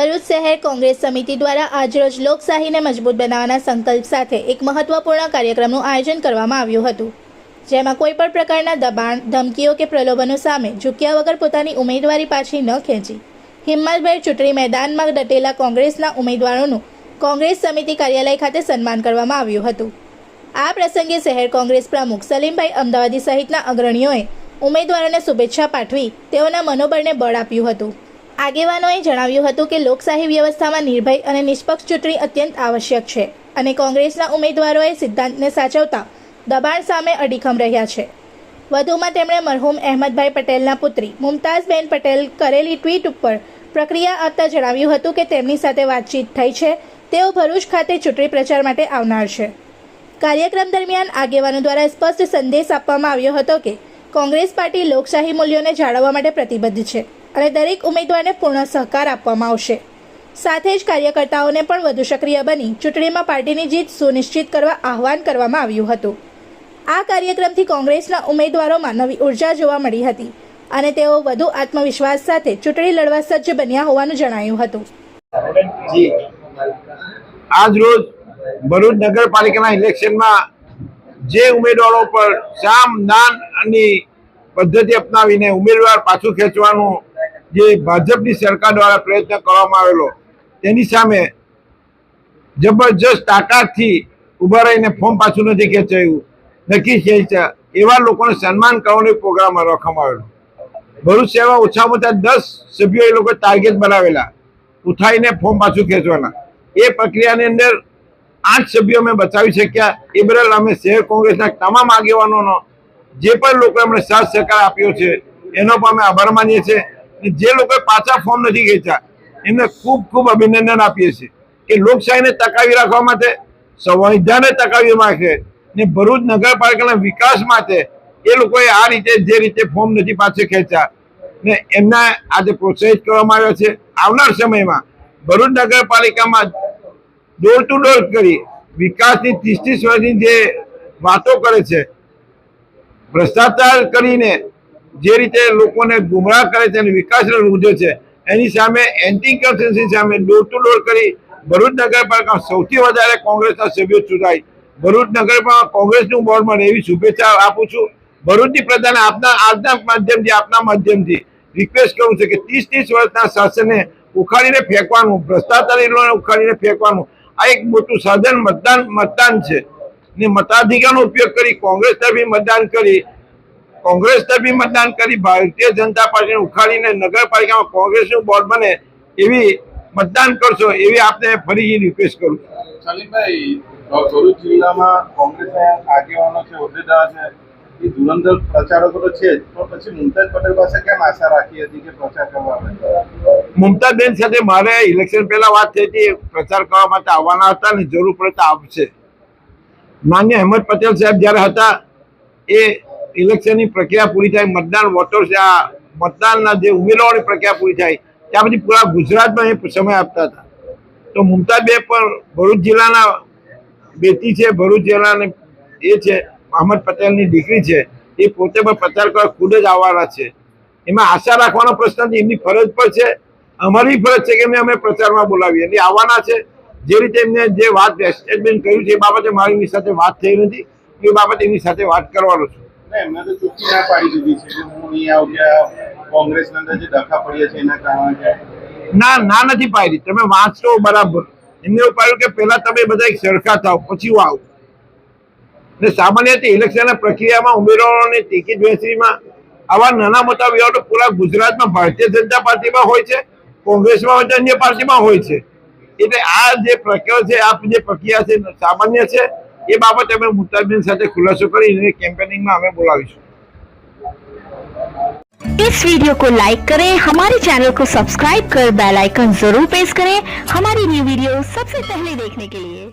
ભરૂચ શહેર કોંગ્રેસ સમિતિ દ્વારા આજરોજ લોકશાહીને મજબૂત બનાવવાના સંકલ્પ સાથે એક મહત્વપૂર્ણ કાર્યક્રમનું આયોજન કરવામાં આવ્યું હતું, જેમાં કોઈપણ પ્રકારના દબાણ, ધમકીઓ કે પ્રલોભનો સામે ઝૂક્યા વગર પોતાની ઉમેદવારી પાછી ન ખેંચી હિંમતભેર ચૂંટણી મેદાનમાં ડટેલા કોંગ્રેસના ઉમેદવારોનું કોંગ્રેસ સમિતિ કાર્યાલય ખાતે સન્માન કરવામાં આવ્યું હતું। આ પ્રસંગે શહેર કોંગ્રેસ પ્રમુખ સલીમભાઈ અમદાવાદી સહિતના અગ્રણીઓએ ઉમેદવારોને શુભેચ્છા પાઠવી તેઓના મનોબળને બળ આપ્યું હતું। આગેવાનોએ જણાવ્યું હતું કે લોકશાહી વ્યવસ્થામાં નિર્ભય અને નિષ્પક્ષ ચૂંટણી અત્યંત આવશ્યક છે અને કોંગ્રેસના ઉમેદવારોએ સિદ્ધાંતને સાચવતા દબાણ સામે અડીખમ રહ્યા છે। વધુમાં તેમણે મરહૂમ અહેમદભાઈ પટેલના પુત્રી મુમતાઝબેન પટેલ કરેલી ટ્વીટ ઉપર પ્રક્રિયા આપતા જણાવ્યું હતું કે તેમની સાથે વાતચીત થઈ છે, તેઓ ભરૂચ ખાતે ચૂંટણી પ્રચાર માટે આવનાર છે। કાર્યક્રમ દરમિયાન આગેવાનો દ્વારા સ્પષ્ટ સંદેશ આપવામાં આવ્યો હતો કે કોંગ્રેસ પાર્ટી લોકશાહી મૂલ્યોને જાળવવા માટે પ્રતિબદ્ધ છે અને દરેક ઉમેદવારને પૂર્ણ સહકાર આપવામાં આવશે। સાથે જ કાર્યકર્તાઓને પણ વધુ સક્રિય બની ચૂંટણીમાં પાર્ટીની જીત સુનિશ્ચિત કરવા આહવાન કરવામાં આવ્યું હતું। આ કાર્યક્રમથી કોંગ્રેસના ઉમેદવારોમાં નવી ઉર્જા જોવા મળી હતી અને તેઓ વધુ આત્મવિશ્વાસ સાથે ચૂંટણી લડવા સજ્જ બન્યા હોવાનું જણાયું હતું। આજ રોજ ભરૂચ નગરપાલિકાના ઇલેક્શનમાં જે ઉમેદવારો પર સામ દાન અને પદ્ધતિ અપનાવીને ઉમેદવાર પાછું ખેંચવાનું જે ભાજપની સરકાર દ્વારા પ્રયત્ન કરવામાં આવેલો તેની સામે જબરજસ્ત તાકાતથી ઊભા રહીને ફોર્મ પાછું નથી ખેંચાયું, નક્કી ખેંચ્યા એવા લોકોને સન્માન કરવાનો પ્રોગ્રામ રાખવામાં આવેલો। ભરૂચ શહેરમાં ઓછામાં ઓછા 10 સભ્યો એ લોકો ટાર્ગેટ બનાવેલા ઉઠાવીને ફોર્મ પાછું ખેંચવાના। એ પ્રક્રિયાની અંદર 8 સભ્યો અમે બચાવી શક્યા। એ બદલ અમે શહેર કોંગ્રેસના તમામ આગેવાનોનો જે પણ લોકો એમણે સાથ સહકાર આપ્યો છે એનો પણ અમે આભાર માનીએ છીએ। જે લોકોએ પાછા ફોર્મ નથી ખેંચ્યા એમને ખૂબ ખૂબ અભિનંદન આપીએ છીએ કે લોકશાહીને ટકાવી રાખવા માટે, સંવિધાનને ટકાવી રાખે ને ભરૂચ નગરપાલિકાના વિકાસ માટે એ લોકોએ આ રીતે જે રીતે ફોર્મ નથી પાછા ખેંચ્યા ને એમના આજે પ્રોત્સાહિત કરવામાં આવ્યા છે। આવનાર સમયમાં ભરૂચ નગરપાલિકામાં ડોર ટુ ડોર કરી વિકાસની 30 વર્ષની જે વાતો કરે છે, ભ્રષ્ટાચાર કરીને જે રીતે લોકોને ગુમરાહ કરે છે અને વિકાસને રૂંધે છે એની સામે એન્ટી કરપ્શન સામે ડોર ટુ ડોર કરી ભરૂચ નગરપાલિકા સૌથી વધારે કોંગ્રેસના સભ્યો ચૂંટાય, ભરૂચ નગરપાલિકા કોંગ્રેસનું બોર્ડ મળે એવી શુભેચ્છા આપું છું। ભરૂચની પ્રજાને આજના માધ્યમથી રિક્વેસ્ટ કરું છું કે 30 વર્ષના શાસનને ઉખાડીને ફેંકવાનું, ભ્રષ્ટાચારીઓને ઉખાડીને ફેંકવાનું આ એક મોટું સાધન મતદાન છે ને મતાધિકારનો ઉપયોગ કરી કોંગ્રેસ તરફી મતદાન કરી ભારતીય જનતા પાર્ટીને ઉખાડીને નગરપાલિકામાં કોંગ્રેસનું બોર્ડ બને એવી મતદાન કરશો એવી આપને ફરી રિક્વેસ્ટ કરું છું। સલીમભાઈ, ભરૂચ જિલ્લામાં કોંગ્રેસના આગેવાનો છે, હોદ્દેદાર છે, એ ધુરંધર પ્રચારકો તો છે જ, પણ પછી મુમતાઝ પટેલ પાસે કેમ આશા રાખી હતી કે પ્રચાર કરવા આવે? મુમતાઝબેન સાથે મારે ઇલેક્શન પહેલા વાત થઈ હતી, પ્રચાર કરવા માટે આવવાના હતા ને જરૂર પડે તો આવશે। માન્ય અહેમદ પટેલ સાહેબ જ્યારે હતા એ ઇલેક્શનની પ્રક્રિયા પૂરી થાય, મતદાન વોટર્સ આ મતદાનના જે ઉમેદવારોની પ્રક્રિયા પૂરી થાય ત્યાં પછી પૂરા ગુજરાતમાં એ સમય આપતા હતા। તો મુમતાઝબેન પણ ભરૂચ જિલ્લાના બેટી છે, ભરૂચ જિલ્લાની એ છે, અહેમદ પટેલની દીકરી છે, એ પોતે પણ પ્રચાર કરવા ખુદ જ આવવાના છે। એમાં આશા રાખવાનો પ્રશ્ન નથી, એમની ફરજ પર છે, અમારી ફરજ છે કે અમે પ્રચારમાં બોલાવીએ એટલે આવવાના છે। જે રીતે એમને જે વાત સ્ટેટમેન્ટ કર્યું છે એ બાબતે મારી એમની સાથે વાત થઈ નથી, એ બાબતે એમની સાથે વાત કરવાનો છું। એમને તો ચૂકી ના પાડી દીધી છે કે હું નહીં આવ્યા, કોંગ્રેસના અંદર જે ડખા પડ્યા છે એના કારણે ના નથી પાડી। તમે વાંચતો બરાબર, એમને એવું પાડ્યું કે પહેલા તમે બધા એક સરખા થાવ પછી હું આવું ને સામાન્ય રીતે ઇલેક્શનના પ્રક્રિયામાં ઉમેદવારોની ટિકિટ વહેંચણીમાં આવા નાના મોટા વિવાદો પૂરા ગુજરાતમાં ભારતીય જનતા પાર્ટીમાં હોય છે, કોંગ્રેસમાં હોય છે, અન્ય પાર્ટીમાં હોય છે। એટલે આ જે પ્રક્રિયા છે સામાન્ય છે, એ બાબતે અમે મુમતાઝબેન સાથે ખુલાસો કરીને કેમ્પેનિંગમાં અમે બોલાવીશું। इस वीडियो को लाइक करें, हमारे चैनल को सब्सक्राइब कर बेल आइकन जरूर प्रेस करें हमारी न्यू वीडियो सबसे पहले देखने के लिए।